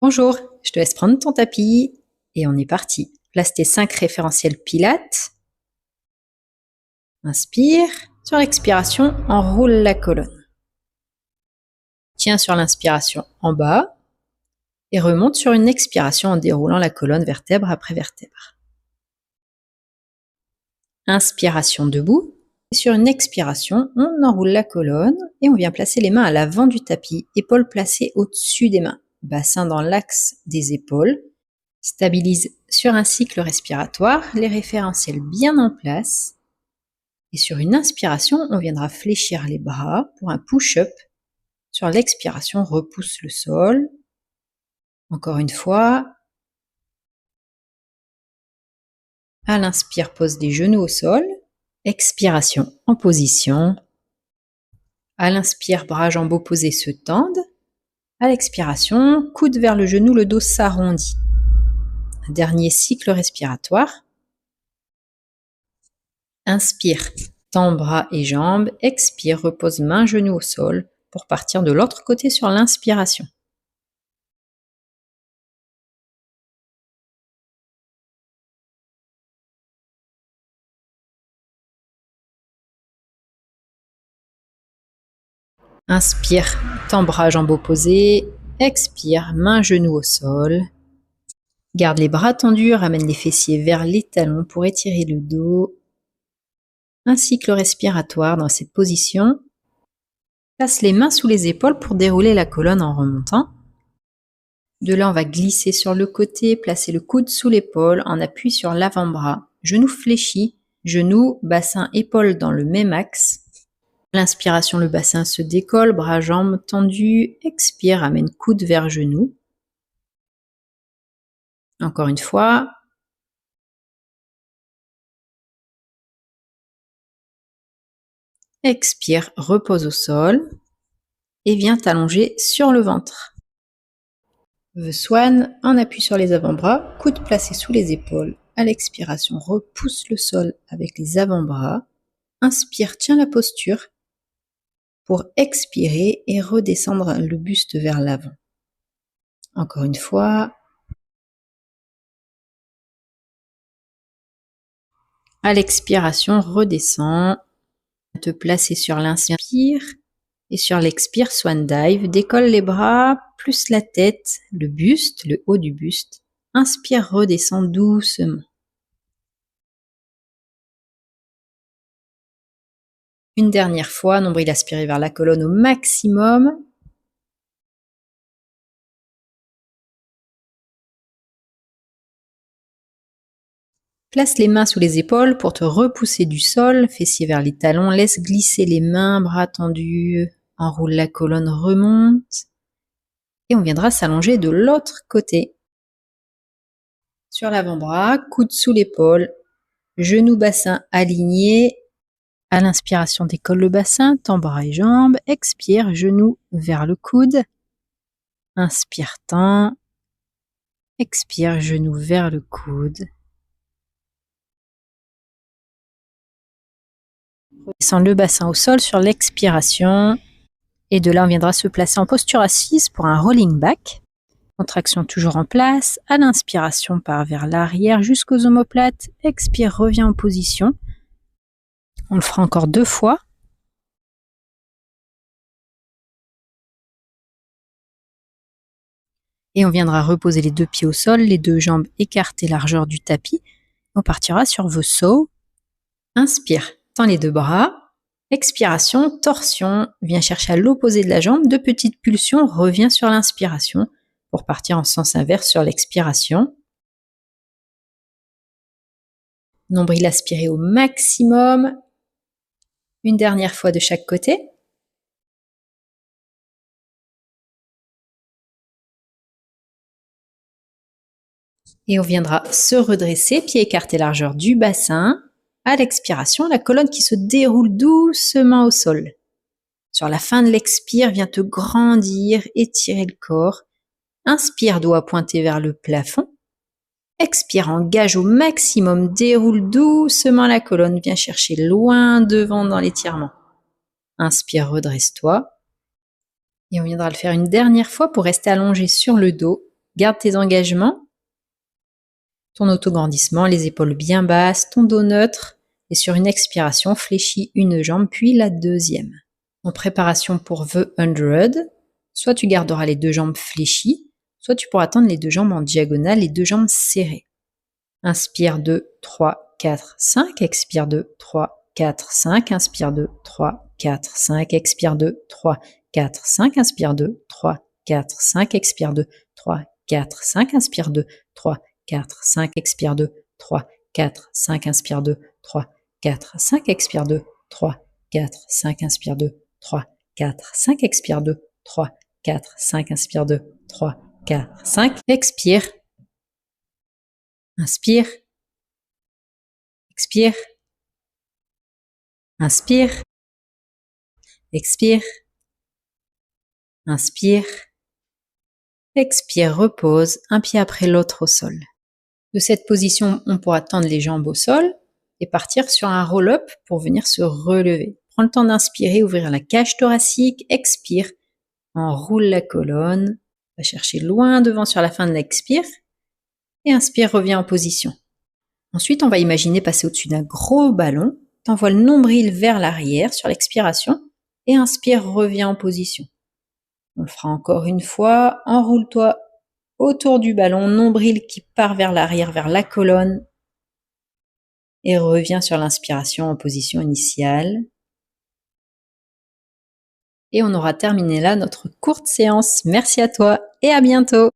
Bonjour, je te laisse prendre ton tapis et on est parti. Place tes 5 référentiels pilates. Inspire. Sur l'expiration, enroule la colonne. Tiens sur l'inspiration en bas et remonte sur une expiration en déroulant la colonne vertèbre après vertèbre. Inspiration debout. Et sur une expiration, on enroule la colonne et on vient placer les mains à l'avant du tapis, épaules placées au-dessus des mains, bassin dans l'axe des épaules. Stabilise sur un cycle respiratoire, les référentiels bien en place. Et sur une inspiration, on viendra fléchir les bras pour un push-up. Sur l'expiration, repousse le sol. Encore une fois. À l'inspire, pose les genoux au sol. Expiration en position. À l'inspire, bras jambes opposés se tendent. À l'expiration, coude vers le genou, le dos s'arrondit. Un dernier cycle respiratoire. Inspire, tends bras et jambes. Expire, repose main, genou au sol pour partir de l'autre côté sur l'inspiration. Inspire, tends bras, jambes opposées. Expire, main, genou au sol. Garde les bras tendus, ramène les fessiers vers les talons pour étirer le dos. Un cycle respiratoire dans cette position. Place les mains sous les épaules pour dérouler la colonne en remontant. De là, on va glisser sur le côté, placer le coude sous l'épaule en appui sur l'avant-bras. Genou fléchi, genou, bassin, épaule dans le même axe. L'inspiration, le bassin se décolle, bras, jambes tendus. Expire, amène coude vers genou. Encore une fois. Expire, repose au sol. Et viens t'allonger sur le ventre. The Swan, en appui sur les avant-bras, coude placé sous les épaules. À l'expiration, repousse le sol avec les avant-bras. Inspire, tiens la posture pour expirer et redescendre le buste vers l'avant. Encore une fois. À l'expiration, redescends. Te placer sur l'inspire et sur l'expire, Swan Dive. Décolle les bras, plus la tête, le buste, le haut du buste. Inspire, redescends doucement. Une dernière fois, nombril aspiré vers la colonne au maximum. Place les mains sous les épaules pour te repousser du sol, fessiers vers les talons, laisse glisser les mains, bras tendus, enroule la colonne, remonte. Et on viendra s'allonger de l'autre côté. Sur l'avant-bras, coude sous l'épaule, genou bassin aligné. À l'inspiration, décolle le bassin, tends bras et jambes. Expire, genou vers le coude. Inspire, tends. Expire, genou vers le coude. Redescend le bassin au sol sur l'expiration. Et de là, on viendra se placer en posture assise pour un rolling back. Contraction toujours en place. À l'inspiration, part vers l'arrière jusqu'aux omoplates. Expire, reviens en position. On le fera encore 2 fois. Et on viendra reposer les 2 pieds au sol, les 2 jambes écartées largeur du tapis. On partira sur The Saw. Inspire, tends les 2 bras. Expiration, torsion, viens chercher à l'opposé de la jambe. 2 petites pulsions, reviens sur l'inspiration pour partir en sens inverse sur l'expiration. Nombril aspiré au maximum. Une dernière fois de chaque côté. Et on viendra se redresser, pieds écartés largeur du bassin. À l'expiration, la colonne qui se déroule doucement au sol. Sur la fin de l'expire, viens te grandir, étirer le corps. Inspire, doigt pointé vers le plafond. Expire, engage au maximum, déroule doucement la colonne, viens chercher loin devant dans l'étirement. Inspire, redresse-toi. Et on viendra le faire une dernière fois pour rester allongé sur le dos. Garde tes engagements, ton autograndissement, les épaules bien basses, ton dos neutre, et sur une expiration, fléchis une jambe puis la deuxième. En préparation pour The 100, soit tu garderas les deux jambes fléchies, soit tu pourras tendre les deux jambes en diagonale, les deux jambes serrées. Inspire 2, 3, 4, 5, expire 2, 3, 4, 5, inspire 2, 3, 4, 5, expire 2, 3, 4, 5, inspire 2, 3, 4, 5, expire 2, 3, 4, 5, inspire 2, 3, 4, 5, expire 2, 3, 4, 5, inspire 2, 3, 4, 5, expire 2, 3, 4, 5, inspire 2, 3, 4, 5, expire 2, 3, 4, 5, inspire 2, 3, 4, 5, expire. Inspire. Expire. Inspire. Expire. Inspire. Expire, repose, un pied après l'autre au sol. De cette position, on pourra tendre les jambes au sol et partir sur un roll-up pour venir se relever. Prends le temps d'inspirer, ouvrir la cage thoracique, expire, enroule la colonne, va chercher loin devant sur la fin de l'expire et inspire, reviens en position. Ensuite, on va imaginer passer au-dessus d'un gros ballon, t'envoies le nombril vers l'arrière sur l'expiration et inspire, reviens en position. On le fera encore une fois, enroule-toi autour du ballon, nombril qui part vers l'arrière, vers la colonne et reviens sur l'inspiration en position initiale. Et on aura terminé là notre courte séance. Merci à toi et à bientôt.